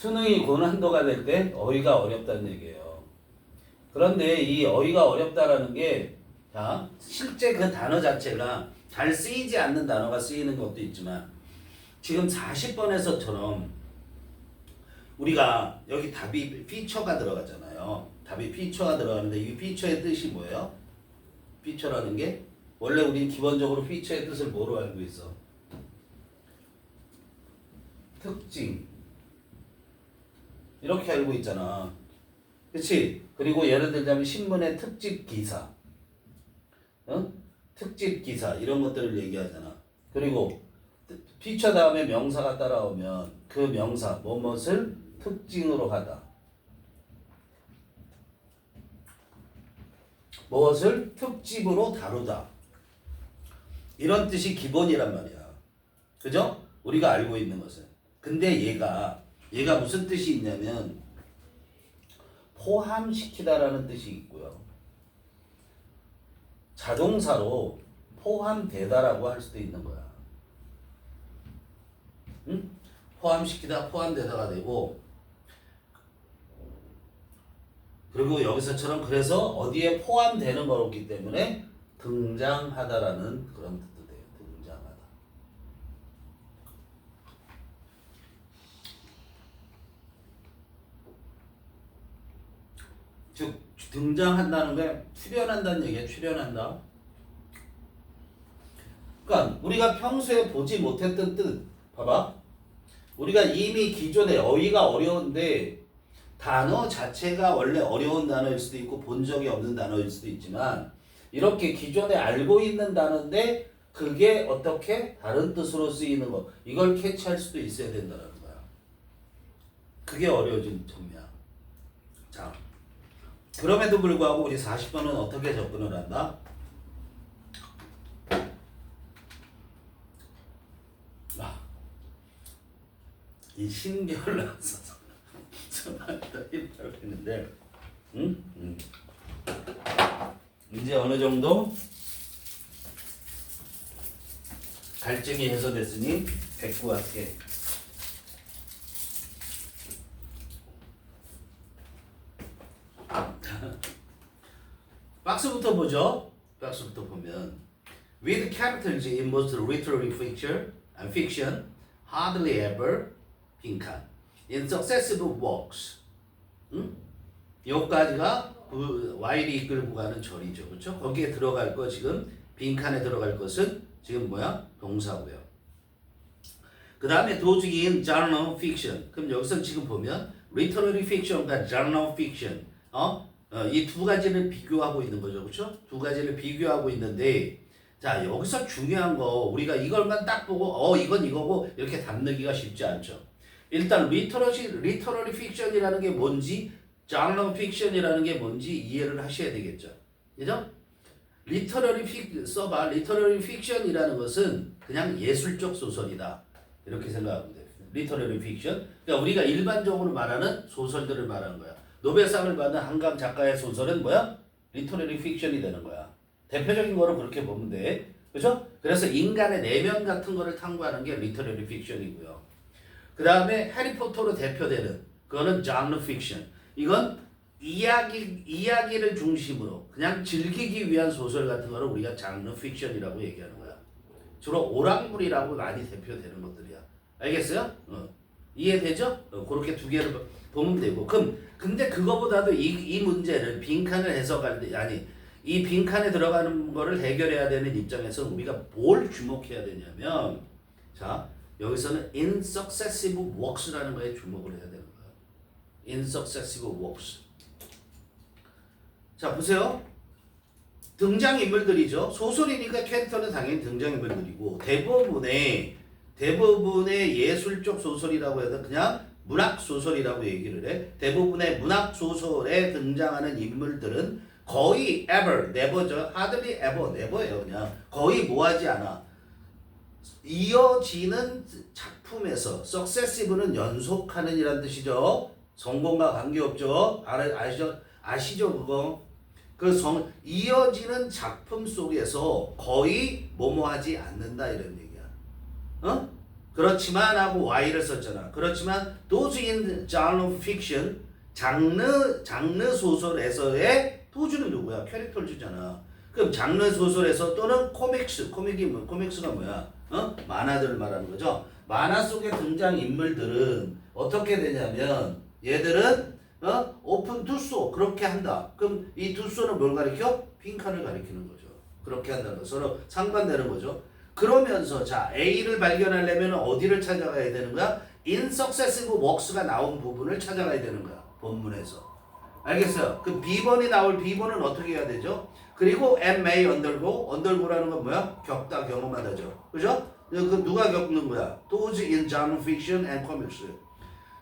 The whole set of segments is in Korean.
수능이 고난도가 될 때 어휘가 어렵다는 얘기예요. 그런데 이 어휘가 어렵다라는 게 자, 실제 그 단어 자체가 잘 쓰이지 않는 단어가 쓰이는 것도 있지만 지금 40번에서처럼 우리가 여기 답이 피처가 들어가잖아요. 답이 피처가 들어가는데 이 피처의 뜻이 뭐예요? 피처라는 게 원래 우리 기본적으로 피처의 뜻을 뭐로 알고 있어? 특징 이렇게 알고 있잖아. 그치? 그리고 예를 들자면 신문의 특집 기사 특집 기사 이런 것들을 얘기하잖아. 그리고 피처 다음에 명사가 따라오면 그 명사 무엇을 특징으로 하다. 무엇을 특집으로 다루다. 이런 뜻이 기본이란 말이야. 그죠? 우리가 알고 있는 것은. 근데 얘가 무슨 뜻이 있냐면 포함시키다라는 뜻이 있고요. 자동사로 포함되다라고 할 수도 있는 거야. 응? 포함시키다, 포함되다가 되고 그리고 여기서처럼 그래서 어디에 포함되는 거였기 때문에 등장하다라는 그런 뜻도 돼요. 등장하다. 즉 등장한다는 게 출현한다는 얘기야. 출현한다. 그러니까 우리가 평소에 보지 못했던 뜻 봐봐. 우리가 이미 기존에 어휘가 어려운데 단어 자체가 원래 어려운 단어일 수도 있고 본 적이 없는 단어일 수도 있지만 이렇게 기존에 알고 있는 단어인데 그게 어떻게 다른 뜻으로 쓰이는 거 이걸 캐치할 수도 있어야 된다는 거야. 그게 어려워진 점이야. 자, 그럼에도 불구하고 우리 40번은 어떻게 접근을 한다? 이 신결 나서서 이라고 했는데, 이제 어느 정도 갈증이 해소됐으니 백구 할게. 박스부터 보죠. 박스부터 보면 with characters in most literary fiction, hardly ever 빈칸 in successive works. 여기까지가 그 Y를 이끌고 가는 절이죠. 그렇죠? 거기에 들어갈 거 지금 빈칸에 들어갈 것은 지금 뭐야? 동사고요. 그 다음에 도중이 in genre fiction. 그럼 여기서 지금 보면 literary fiction과 genre fiction 이 두 가지를 비교하고 있는 거죠. 그렇죠? 두 가지를 비교하고 있는데 자 여기서 중요한 거 우리가 이걸만 딱 보고 이건 이거고 이렇게 답내기가 쉽지 않죠. 일단 리터러리 픽션이라는 게 뭔지 장르 픽션이라는 게 뭔지 이해를 하셔야 되겠죠. 그죠? 써봐. 리터러리 픽션이라는 것은 그냥 예술적 소설이다. 이렇게 생각하면 돼요. 리터러리 픽션. 그러니까 우리가 일반적으로 말하는 소설들을 말하는 거야. 노벨상을 받은 한강 작가의 소설은 뭐야? 리터러리 픽션이 되는 거야. 대표적인 거로 그렇게 보면 돼. 그죠? 그래서 인간의 내면 같은 거를 탐구하는 게 리터러리 픽션이고요. 그 다음에 해리포터로 대표되는 그거는 장르 픽션. 이건 이야기를 중심으로 그냥 즐기기 위한 소설 같은 거를 우리가 장르 픽션이라고 얘기하는 거야. 주로 오락물이라고 많이 대표되는 것들이야. 알겠어요? 이해되죠? 그렇게 두 개를 보면 되고. 근데 그거보다도 이 문제를 빈칸을 해석할 때 이 빈칸에 들어가는 거를 해결해야 되는 입장에서 우리가 뭘 주목해야 되냐면 자 여기서는 in successive works라는 거에 주목을 해야 되는 거예요. in successive works. 자 보세요. 등장인물들이죠. 소설이니까 캐릭터는 당연히 등장인물들이고 대부분의 예술적 소설이라고 해도 그냥 문학 소설이라고 얘기를 해. 대부분의 문학 소설에 등장하는 인물들은 거의 ever, never죠. hardly ever, never예요. 그냥 거의 뭐하지 않아. 이어지는 작품에서 successive는 연속하는 이란 뜻이죠. 성공과 관계없죠. 아시죠 그거? 이어지는 작품 속에서 거의 뭐뭐하지 않는다 이런 얘기야. 그렇지만 하고 Y를 썼잖아. 그렇지만 those in genre fiction 장르 소설에서의 도주는 누구야? 캐릭터를 주잖아. 그럼 장르 소설에서 또는 코믹스가 뭐야? 만화들을 말하는 거죠. 만화 속의 등장 인물들은 어떻게 되냐면 얘들은 오픈 투소 그렇게 한다. 그럼 이 투소는 뭘 가리켜? 빈칸을 가리키는 거죠. 그렇게 한다는 거 서로 상반되는 거죠. 그러면서 자 A를 발견하려면 어디를 찾아가야 되는 거야? insuccessive works가 나온 부분을 찾아가야 되는 거야. 본문에서. 알겠어요? 그 B번이 나올 B번은 어떻게 해야 되죠? 그리고 may undergo라는 건 뭐야? 겪다 경험하다죠. 그죠? 그 누가 겪는 거야? Those in genre fiction and comics.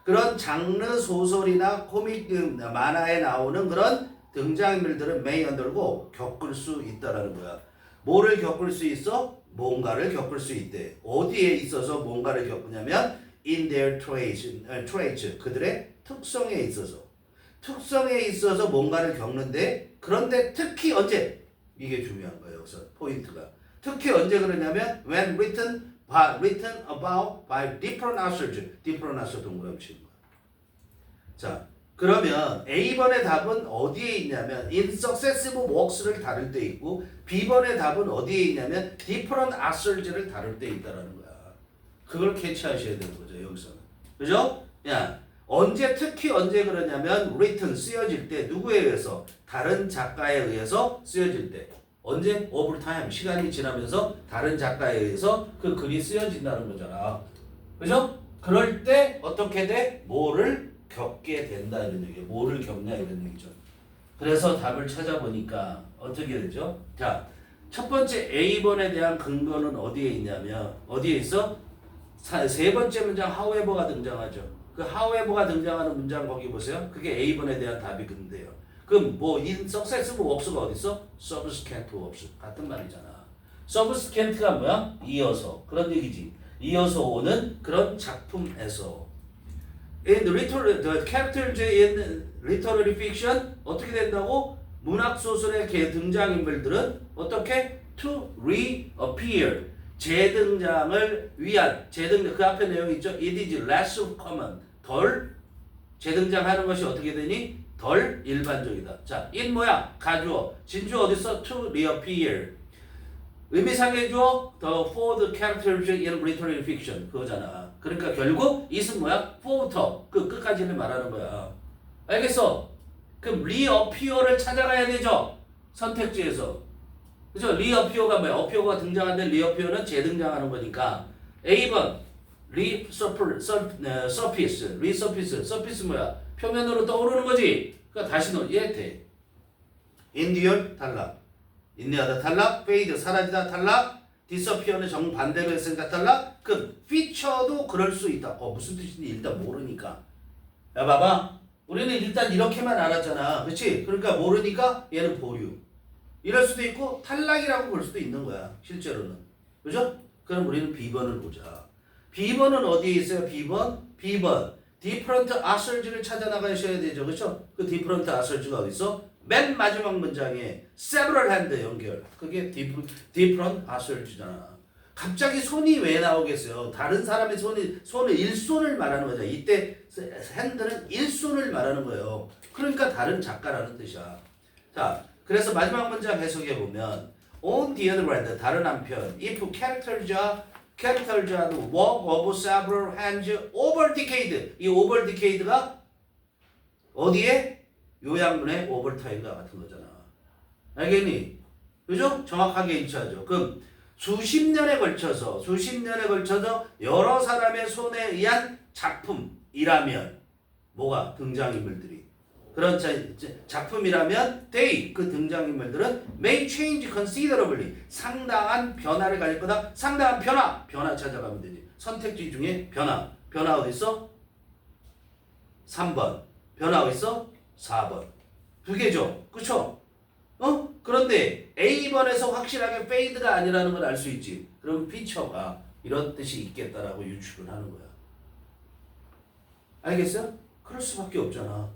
그런 장르 소설이나 코믹 만화에 나오는 그런 등장인물들은 may undergo 겪을 수 있다라는 거야. 뭐를 겪을 수 있어? 뭔가를 겪을 수 있대. 어디에 있어서 뭔가를 겪느냐면 in their traits 그들의 특성에 있어서 뭔가를 겪는데 그런데 특히 언제? 이게 중요한 거예요. 여기서 포인트가. 특히 언제 그러냐면 when written about by different authors 동그라미 치는 거야. 자, 그러면 A번의 답은 어디에 있냐면 in successive works를 다룰 때 있고 B번의 답은 어디에 있냐면 different authors를 다룰 때 있다라는 거야. 그걸 캐치하셔야 되는 거죠. 여기서는. 그죠? 야, 특히 언제 그러냐면 written 쓰여질 때 누구에 의해서? 다른 작가에 의해서 쓰여질 때. 언제? over time 시간이 지나면서 다른 작가에 의해서 그 글이 쓰여진다는 거잖아. 그죠? 그럴 때 어떻게 돼? 뭐를 겪게 된다 이런 얘기예요. 뭐를 겪냐 이런 얘기죠. 그래서 답을 찾아보니까 어떻게 되죠? 자, 첫 번째 A번에 대한 근거는 어디에 있냐면 어디에 있어? 세 번째 문장 however가 등장하죠. 그 however가 등장하는 문장 거기 보세요. 그게 A번에 대한 답이 근데요. 그럼 뭐 in successive works가 어디 있어? subsequent works 같은 말이잖아. subsequent가 뭐야? 이어서 그런 얘기지. 이어서 오는 그런 작품에서 in the characters in literary fiction 어떻게 된다고? 문학 소설의 등장인물들은 어떻게? to reappear 재등장을 위한 그 앞에 내용이 있죠. It is less common 덜 재등장하는 것이 어떻게 되니? 덜 일반적이다. 자, in 뭐야? 가주어. 진주어 어디 있어? to reappear. 의미상의 주어 for the characters in literary fiction 그거잖아. 그러니까 결국 it은 뭐야? for부터 그 끝까지를 말하는 거야. 알겠어? 그럼 reappear를 찾아가야 되죠. 선택지에서. 그죠? reappear가 뭐야? appear가 등장하는데 reappear는 재등장하는 거니까 A번 resurface 뭐야? 표면으로 떠오르는 거지. 그러니까 다시 넣어. 얘 돼. endure 탈락. 인내하다 탈락, fade 사라지다 탈락, disappear는 정반대로 했으니까 탈락. 그럼 feature도 그럴 수 있다. 무슨 뜻인지 일단 모르니까. 야 봐봐. 우리는 일단 이렇게만 알았잖아. 그렇지? 그러니까 모르니까 얘는 보류. 이럴 수도 있고 탈락이라고 볼 수도 있는 거야. 실제로는. 그죠? 그럼 우리는 B번을 보자. B번은 어디에 있어요? B번. different assert를 찾아 나가셔야 되죠. 그렇죠? 그 different assert가 어디 있어? 맨 마지막 문장에 several hand 연결. 그게 different assert잖아. 갑자기 손이 왜 나오겠어요? 다른 사람의 손을 일손을 말하는 거죠. 이때 hand는 일손을 말하는 거예요. 그러니까 다른 작가라는 뜻이야. 자, 그래서 마지막 문장 해석해 보면 on the other hand 다른 한편 if characters are work of several hands over decade 이 over decade가 어디에? 요양문의 오버타임과 같은 거잖아. 알겠니? 그죠? 정확하게 일치하죠. 그럼 수십 년에 걸쳐서 여러 사람의 손에 의한 작품이라면 뭐가? 등장인물들이. 그런 작품이라면 they, 그 등장인물들은 may change considerably. 상당한 변화를 가질 거다. 상당한 변화 찾아가면 되지. 선택지 중에 변화 어디 있어? 3번. 변화 어디 있어? 4번. 두 개죠. 그쵸? 그런데 A번에서 확실하게 fade가 아니라는 걸 알 수 있지. 그럼 feature가 이런 뜻이 있겠다라고 유추를 하는 거야. 알겠어요? 그럴 수밖에 없잖아.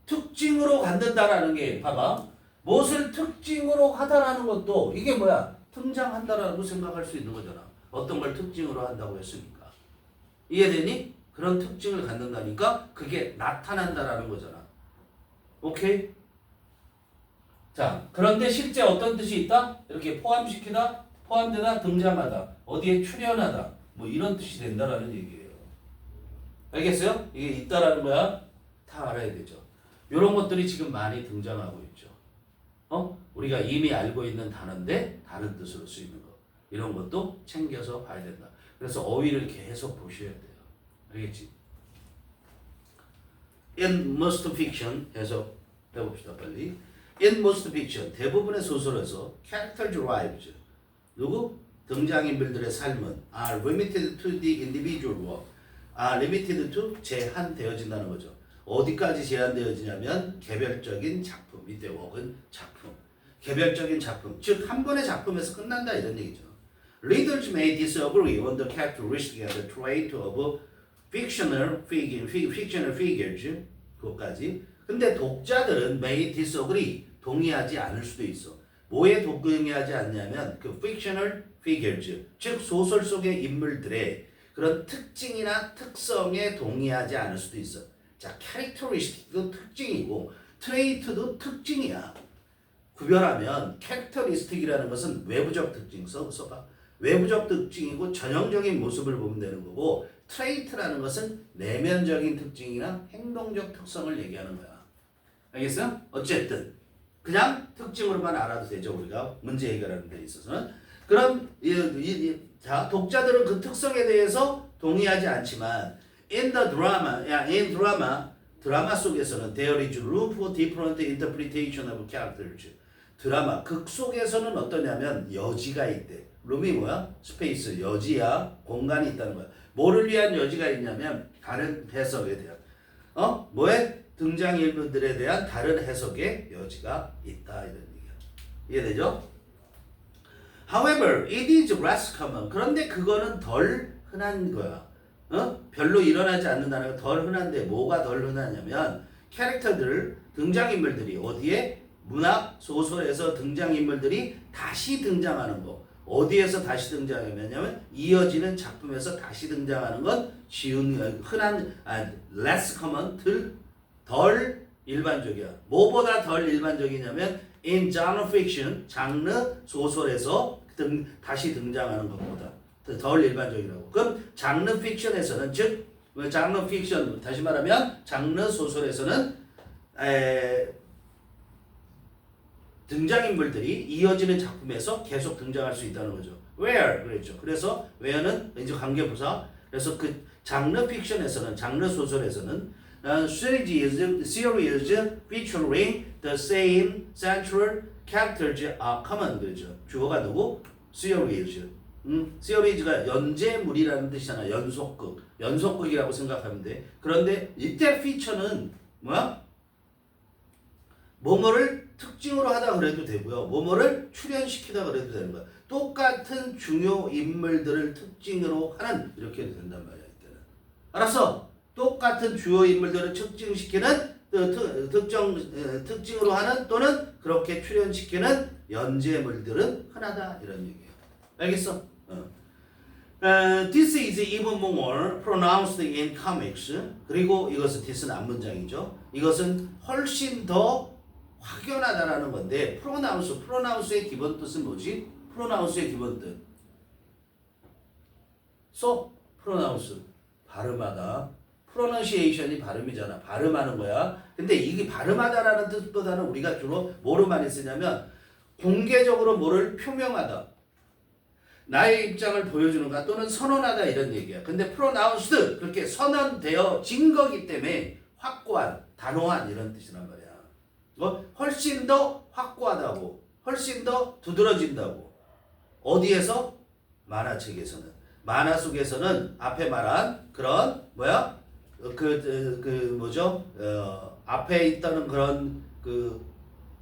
특징으로 갖는다라는 게 봐봐. 무엇을 특징으로 하다라는 것도 이게 뭐야? 등장한다라고 생각할 수 있는 거잖아. 어떤 걸 특징으로 한다고 했으니까. 이해되니? 그런 특징을 갖는다니까 그게 나타난다라는 거잖아. 오케이? 자, 그런데 실제 어떤 뜻이 있다? 이렇게 포함시키다, 포함되다, 등장하다, 어디에 출현하다, 뭐 이런 뜻이 된다라는 얘기예요. 알겠어요? 이게 있다라는 거야. 다 알아야 되죠. 이런 것들이 지금 많이 등장하고 있죠. 우리가 이미 알고 있는 단어인데 다른 뜻으로 쓰이는 거. 이런 것도 챙겨서 봐야 된다. 그래서 어휘를 계속 보셔야 돼요. 알겠지? In most fiction 해서 해봅시다 빨리. In most fiction 대부분의 소설에서 character drives 누구? 등장인물들의 삶은 are limited to the individual work. are limited to 제한되어진다는 거죠. 어디까지 제한되어지냐면 개별적인 작품. 이때 work은 작품. 개별적인 작품. 즉 한 번의 작품에서 끝난다 이런 얘기죠. Readers may disagree on the characteristic and the trait of fictional figures. 그것까지. 근데 독자들은 may disagree. 동의하지 않을 수도 있어. 뭐에 동의하지 않냐면 그 fictional figures. 즉 소설 속의 인물들의 그런 특징이나 특성에 동의하지 않을 수도 있어. 자, characteristic도 특징이고 trait도 특징이야. 구별하면 characteristic이라는 것은 외부적 특징 써봐. 외부적 특징이고 전형적인 모습을 보면 되는 거고 trait라는 것은 내면적인 특징이나 행동적 특성을 얘기하는 거야. 알겠어요? 어쨌든 그냥 특징으로만 알아도 되죠. 우리가 문제 해결하는 데 있어서는. 그럼 자, 독자들은 그 특성에 대해서 동의하지 않지만 in 드라마 속에서는 there is room for different interpretation of characters. 드라마 극 속에서는 어떠냐면 여지가 있대. 룸이 뭐야? 스페이스 여지야. 공간이 있다는 거야. 뭐를 위한 여지가 있냐면 다른 해석에 대한 뭐에? 등장인물들에 대한 다른 해석의 여지가 있다 이런 얘기야. 이해되죠? However, it is less common. 그런데 그거는 덜 흔한 거야. 별로 일어나지 않는다는 거 덜 흔한데 뭐가 덜 흔하냐면 캐릭터들, 등장인물들이 어디에? 문학, 소설에서 등장인물들이 다시 등장하는 거. 어디에서 다시 등장하냐면 이어지는 작품에서 다시 등장하는 건 흔한 less common, 덜 일반적이야. 뭐보다 덜 일반적이냐면 in genre fiction, 장르 소설에서 다시 등장하는 것보다 덜 일반적이라고. 그럼 장르 픽션에서는 즉 장르 픽션 다시 말하면 장르 소설에서는 등장인물들이 이어지는 작품에서 계속 등장할 수 있다는 거죠. Where 그랬죠. 그래서 where는 이제 관계부사. 그래서 그 장르 픽션에서는 장르 소설에서는 series featuring the same central characters are common 그렇죠. 주어가 누구? series. series가 연재물이라는 뜻이잖아. 연속극. 연속극이라고 생각하면 돼. 그런데 이때 feature는 뭐야? 뭐뭐를 특징으로 하다 그래도 되고요. 뭐뭐를 출연시키다 그래도 되는 거야. 똑같은 중요 인물들을 특징으로 하는 이렇게 해도 된단 말이야. 이때는. 알았어? 똑같은 주요 인물들을 특징시키는 특징으로 하는 또는 그렇게 출연시키는 연재물들은 흔하다 이런 얘기예요. 알겠어? This is even more pronounced in comics. 그리고 이것은 this는 앞문장이죠. 이것은 훨씬 더 확연하다라는 건데 pronounce의 기본 뜻은 뭐지? pronounce의 기본 뜻. pronounce 발음하다. pronunciation이 발음이잖아. 발음하는 거야. 근데 이게 발음하다라는 뜻보다는 우리가 주로 뭐로 많이 쓰냐면 공개적으로 뭐를 표명하다. 나의 입장을 보여주는가 또는 선언하다 이런 얘기야. 근데 pronounced 그렇게 선언되어진 거기 때문에 확고한, 단호한 이런 뜻이란 말이야. 훨씬 더 확고하다고, 훨씬 더 두드러진다고. 어디에서? 만화책에서는. 만화 속에서는 앞에 말한 그런 뭐야? 앞에 있다는 그런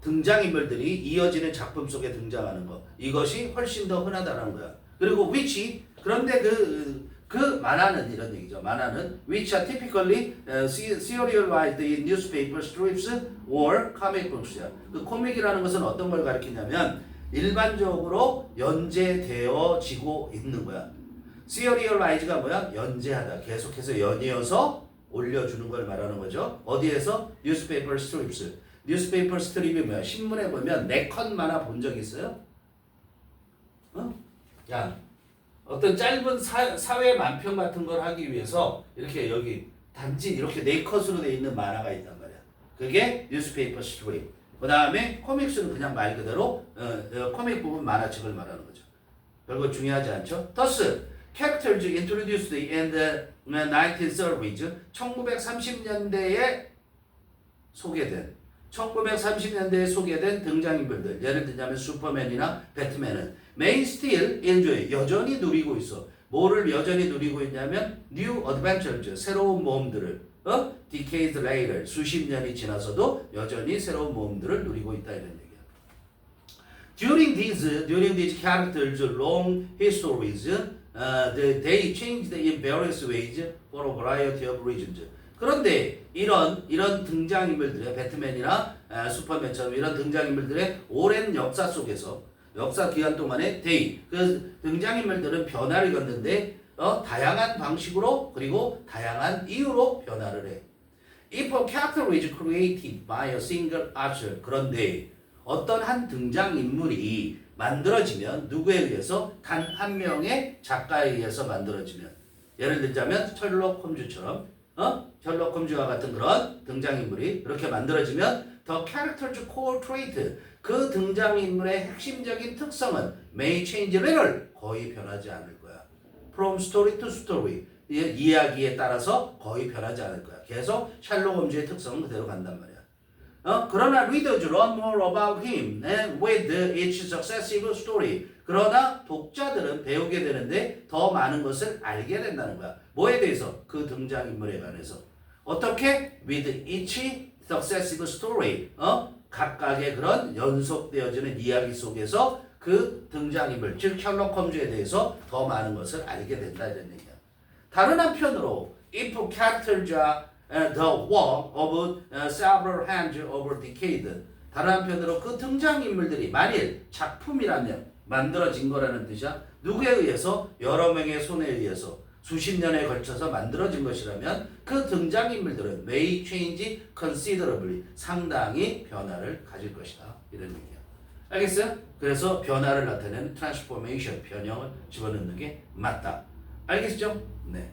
등장인물들이 이어지는 작품 속에 등장하는 것. 이것이 훨씬 더 흔하다는 거야. 그리고 which, 그런데 그 만화는 이런 얘기죠. 만화는 which are typically serialized in newspaper strips or comic books야. 그 코믹이라는 것은 어떤 걸 가리키냐면 일반적으로 연재되어지고 있는 거야. serialize가 뭐야? 연재하다. 계속해서 연이어서 올려주는 걸 말하는 거죠. 어디에서? newspaper strips. newspaper strip이 뭐야? 신문에 보면 4컷 만화 본 적 있어요? 어? 야, 어떤 짧은 사회 만평 같은 걸 하기 위해서 이렇게 여기 단지 이렇게 4컷으로 돼 있는 만화가 있단 말이야. 그게 newspaper strip. 그 다음에 코믹스는 그냥 말 그대로 코믹 부분 만화책을 말하는 거죠. 별거 중요하지 않죠? Thus, characters introduced in the 1930s, 1930년대에 소개된 등장인물들, 예를 들자면 슈퍼맨이나 배트맨은 may still enjoy, 여전히 누리고 있어. 뭐를 여전히 누리고 있냐면 new adventures, 새로운 모험들을 decades later, 수십 년이 지나서도 여전히 새로운 모험들을 누리고 있다 이런 얘기야. During these characters' long histories, they changed in various ways for a variety of reasons. 그런데 이런 등장인물들의 배트맨이나 슈퍼맨처럼 이런 등장인물들의 오랜 역사 속에서 역사 기간 동안에 그 등장인물들은 변화를 겪는데 다양한 방식으로 그리고 다양한 이유로 변화를 해. If a character is created by a single author, 그런데 어떤 한 등장인물이 만들어지면 누구에 의해서 단 한 명의 작가에 의해서 만들어지면 예를 들자면 셜록 홈즈처럼 셜록 홈즈와 같은 그런 등장인물이 이렇게 만들어지면 the character's core trait, 그 등장인물의 핵심적인 특성은 may change little, 거의 변하지 않을 거야. From story to story, 이야기에 따라서 거의 변하지 않을 거야. 계속 셜록 홈즈의 특성은 그대로 간단 말이야. 그러나 readers learn more about him with each successive story. 그러나 독자들은 배우게 되는데 더 많은 것을 알게 된다는 거야. 뭐에 대해서? 그 등장인물에 관해서. 어떻게? With each successive story. 각각의 그런 연속되어지는 이야기 속에서 그 등장인물, 즉 셜록 홈즈에 대해서 더 많은 것을 알게 된다 이런 얘기야. 다른 한편으로 if characters are the work of several hands over decade. 다른 한편으로 그 등장인물들이 만일 작품이라면 만들어진 거라는 뜻이야. 누구에 의해서? 여러 명의 손에 의해서 수십 년에 걸쳐서 만들어진 것이라면 그 등장인물들은 may change considerably, 상당히 변화를 가질 것이다. 이런 얘기야. 알겠어요? 그래서 변화를 나타내는 transformation, 변형을 집어넣는 게 맞다. 알겠죠? 네.